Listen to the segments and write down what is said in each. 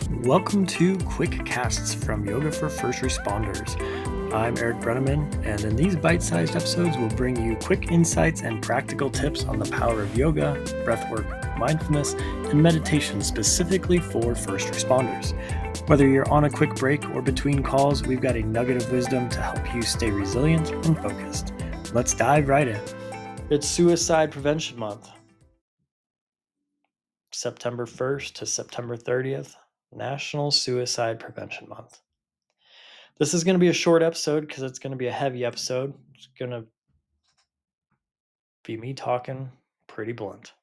Welcome to Quick Casts from Yoga for First Responders. I'm Eric Brenneman, and in these bite-sized episodes, we'll bring you quick insights and practical tips on the power of yoga, breathwork, mindfulness, and meditation specifically for first responders. Whether you're on a quick break or between calls, we've got a nugget of wisdom to help you stay resilient and focused. Let's dive right in. It's Suicide Prevention Month. September 1st to September 30th, National Suicide Prevention Month. This is going to be a short episode because it's going to be a heavy episode. It's going to be me talking pretty blunt.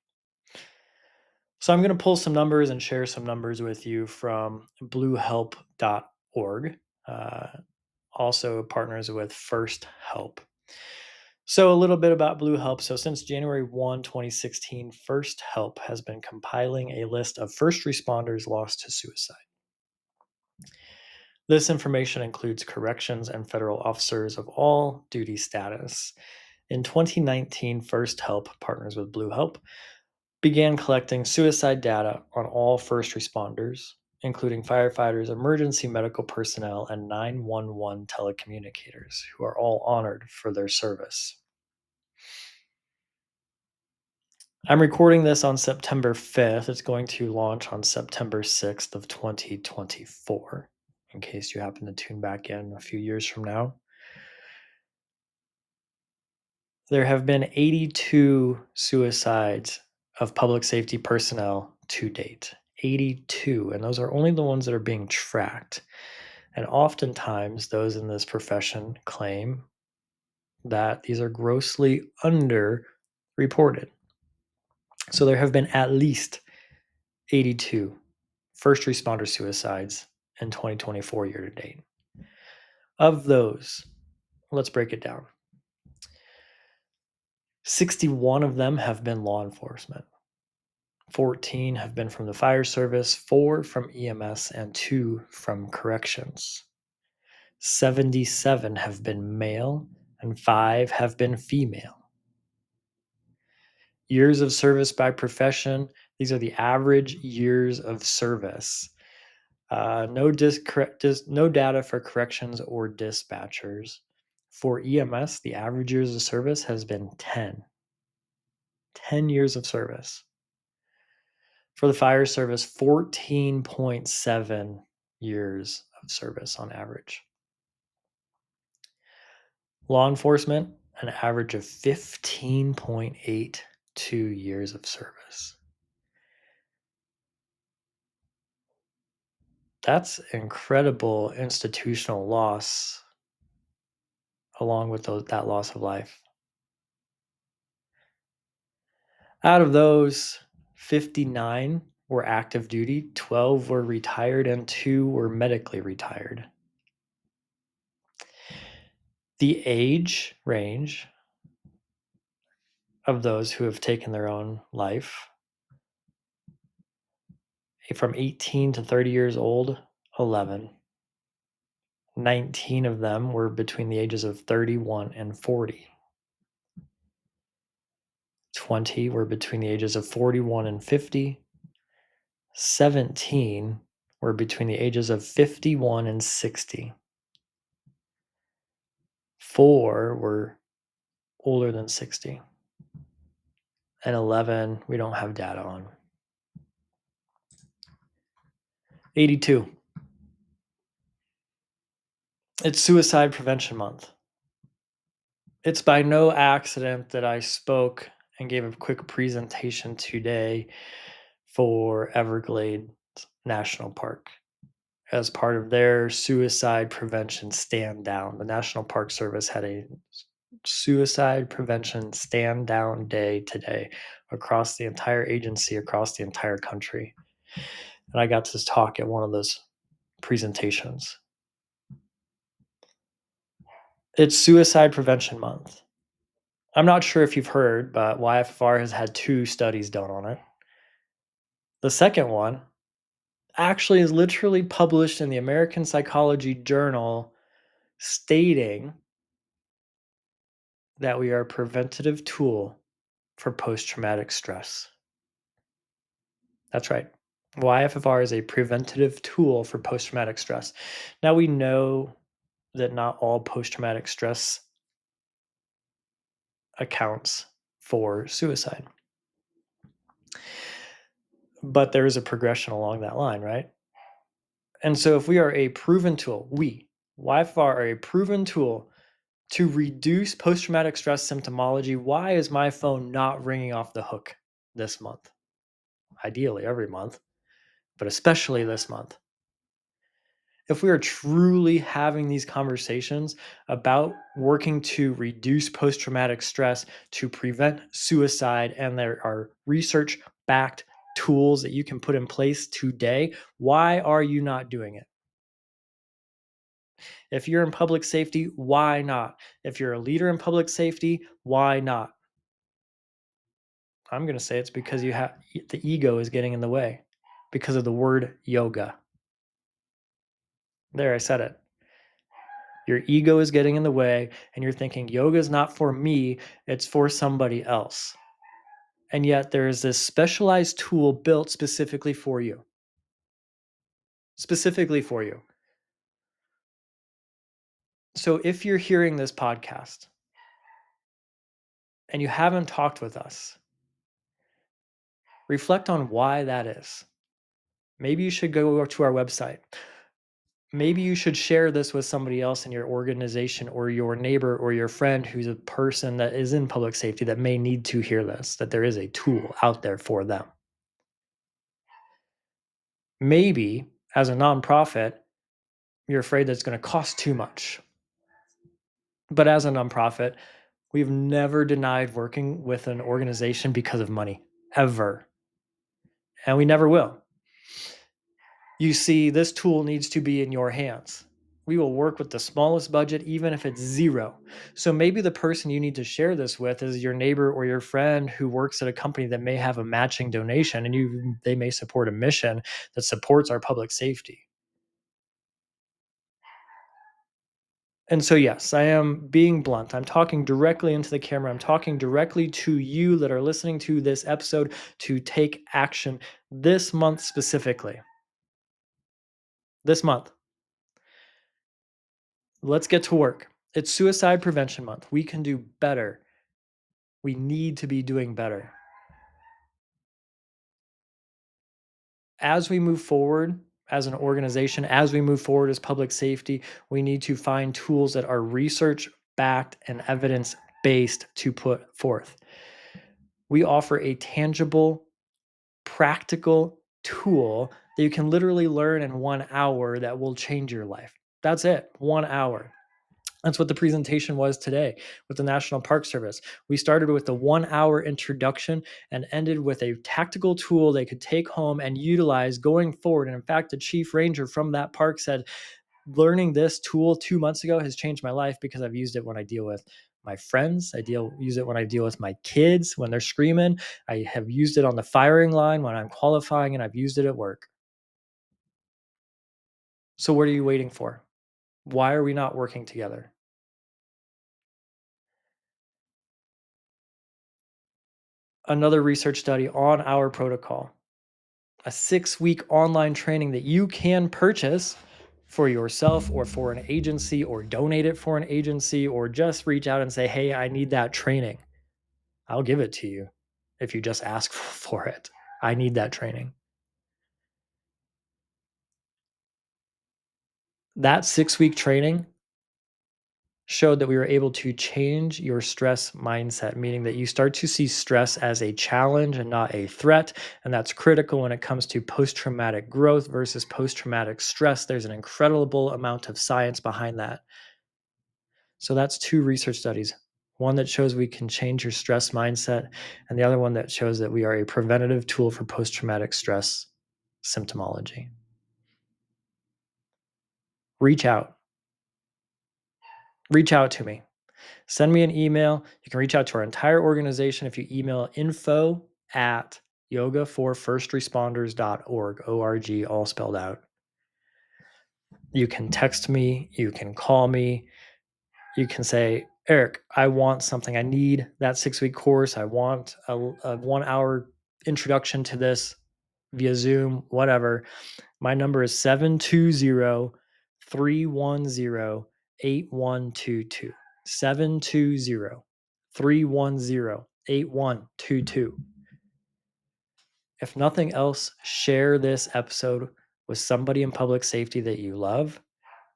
So I'm going to pull some numbers and share some numbers with you from bluehelp.org. Also partners with First Help. So a little bit about Blue Help. So since January 1, 2016, First Help has been compiling a list of first responders lost to suicide. This information includes corrections and federal officers of all duty status. In 2019, First Help, partners with Blue Help, began collecting suicide data on all first responders, including firefighters, emergency medical personnel, and 911 telecommunicators, who are all honored for their service. I'm recording this on September 5th. It's going to launch on September 6th of 2024, in case you happen to tune back in a few years from now. There have been 82 suicides of public safety personnel to date. 82, and those are only the ones that are being tracked. And oftentimes, those in this profession claim that these are grossly underreported. So there have been at least 82 first responder suicides in 2024 year to date. Of those, let's break it down. 61 of them have been law enforcement. 14 have been from the fire service, 4 from EMS, and 2 from corrections. 77 have been male, and 5 have been female. Years of service by profession, these are the average years of service. No data for corrections or dispatchers. For EMS, the average years of service has been 10. 10 years of service. For the fire service, 14.7 years of service on average. Law enforcement, an average of 15.82 years of service. That's incredible institutional loss, along with that loss of life. Out of those, 59 were active duty, 12 were retired, and 2 were medically retired. The age range of those who have taken their own life, from 18 to 30 years old, 11. 19 of them were between the ages of 31 and 40. 20 were between the ages of 41 and 50. 17 were between the ages of 51 and 60. 4 were older than 60. And 11 we don't have data on. 82. It's Suicide Prevention Month. It's by no accident that I spoke and gave a quick presentation today for Everglades National Park as part of their suicide prevention stand down. The National Park Service had a suicide prevention stand down day today across the entire agency, across the entire country. And I got to talk at one of those presentations. It's Suicide Prevention Month. I'm not sure if you've heard, but YFR has had 2 studies done on it. The second one actually is literally published in the American Psychology Journal stating that we are a preventative tool for post-traumatic stress. That's right. YFFR is a preventative tool for post traumatic stress. Now, we know that not all post traumatic stress accounts for suicide, but there is a progression along that line, right? And so, if we are a proven tool, YFFR are a proven tool to reduce post traumatic stress symptomology, why is my phone not ringing off the hook this month? Ideally, every month, but especially this month. If we are truly having these conversations about working to reduce post traumatic stress, to prevent suicide, and there are research backed tools that you can put in place today, why are you not doing it? If you're in public safety, why not? If you're a leader in public safety, why not? I'm going to say it's because the ego is getting in the way because of the word yoga. There, I said it. Your ego is getting in the way, and you're thinking yoga is not for me, it's for somebody else. And yet, there is this specialized tool built specifically for you. Specifically for you. So, if you're hearing this podcast and you haven't talked with us, reflect on why that is. Maybe you should go to our website. Maybe you should share this with somebody else in your organization or your neighbor or your friend who's a person that is in public safety that may need to hear this, that there is a tool out there for them. Maybe as a nonprofit, you're afraid that it's going to cost too much. But as a nonprofit, we've never denied working with an organization because of money, ever. And we never will. You see, this tool needs to be in your hands. We will work with the smallest budget, even if it's zero. So maybe the person you need to share this with is your neighbor or your friend who works at a company that may have a matching donation, and they may support a mission that supports our public safety. And so, yes, I am being blunt. I'm talking directly into the camera. I'm talking directly to you that are listening to this episode to take action this month specifically. This month. Let's get to work. It's Suicide Prevention Month. We can do better. We need to be doing better. As we move forward as an organization, as we move forward as public safety, we need to find tools that are research backed and evidence based to put forth. We offer a tangible, practical tool that you can literally learn in 1 hour that will change your life. That's it, 1 hour. That's what the presentation was today with the National Park Service. We started with a 1 hour introduction and ended with a tactical tool they could take home and utilize going forward. And in fact, the chief ranger from that park said, learning this tool 2 months ago has changed my life because I've used it when I deal with my friends. Use it when I deal with my kids when they're screaming. I have used it on the firing line when I'm qualifying, and I've used it at work. So what are you waiting for? Why are we not working together? Another research study on our protocol, a 6-week online training that you can purchase for yourself or for an agency, or donate it for an agency, or just reach out and say, hey, I need that training. I'll give it to you if you just ask for it. I need that training. That 6-week training showed that we were able to change your stress mindset, meaning that you start to see stress as a challenge and not a threat. And that's critical when it comes to post traumatic growth versus post traumatic stress. There's an incredible amount of science behind that. So that's 2 research studies. One that shows we can change your stress mindset, and the other one that shows that we are a preventative tool for post traumatic stress symptomology. Reach out. Reach out to me. Send me an email. You can reach out to our entire organization if you email info@yogaforfirstresponders.org, O-R-G, all spelled out. You can text me. You can call me. You can say, Eric, I want something. I need that 6-week course. I want a 1 hour introduction to this. via Zoom, whatever. My number is 720-310-8122. 720-310-8122. If nothing else, share this episode with somebody in public safety that you love,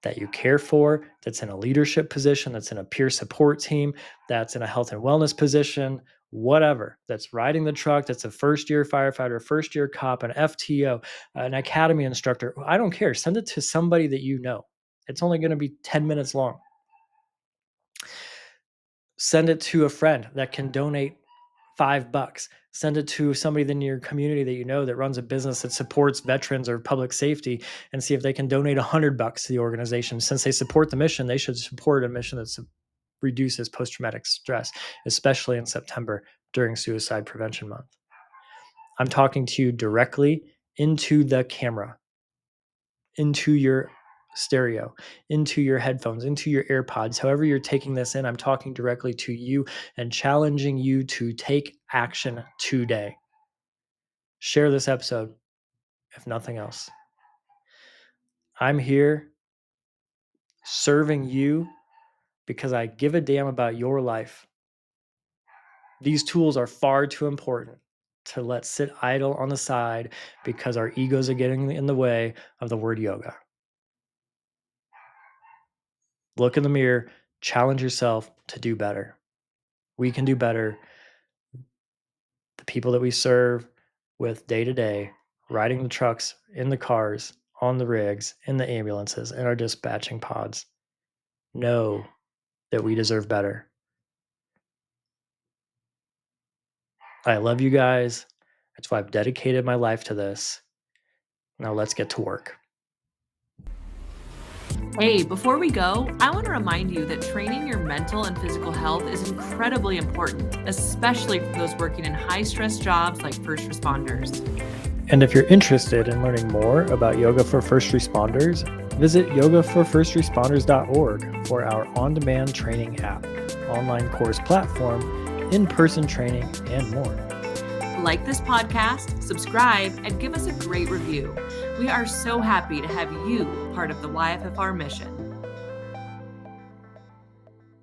that you care for, that's in a leadership position, that's in a peer support team, that's in a health and wellness position, whatever, that's riding the truck, that's a first year firefighter, first year cop, an FTO, an academy instructor. I don't care. Send it to somebody that you know. It's only going to be 10 minutes long. Send it to a friend that can donate $5. Send it to somebody in your community that you know that runs a business that supports veterans or public safety, and see if they can donate $100 to the organization. Since they support the mission, they should support a mission that reduces post-traumatic stress, especially in September during Suicide Prevention Month. I'm talking to you directly into the camera, into your stereo, into your headphones, into your AirPods, however you're taking this in. I'm talking directly to you and challenging you to take action today. Share this episode, if nothing else. I'm here serving you because I give a damn about your life. These tools are far too important to let sit idle on the side because our egos are getting in the way of the word yoga. Look in the mirror, challenge yourself to do better. We can do better. The people that we serve with day to day, riding the trucks, in the cars, on the rigs, in the ambulances, in our dispatching pods, know that we deserve better. I love you guys. That's why I've dedicated my life to this. Now let's get to work. Hey, before we go, I want to remind you that training your mental and physical health is incredibly important, especially for those working in high-stress jobs like first responders. And if you're interested in learning more about yoga for first responders, visit yogaforfirstresponders.org for our on-demand training app, online course platform, in-person training, and more. Like this podcast, subscribe, and give us a great review. We are so happy to have you part of the YFFR mission.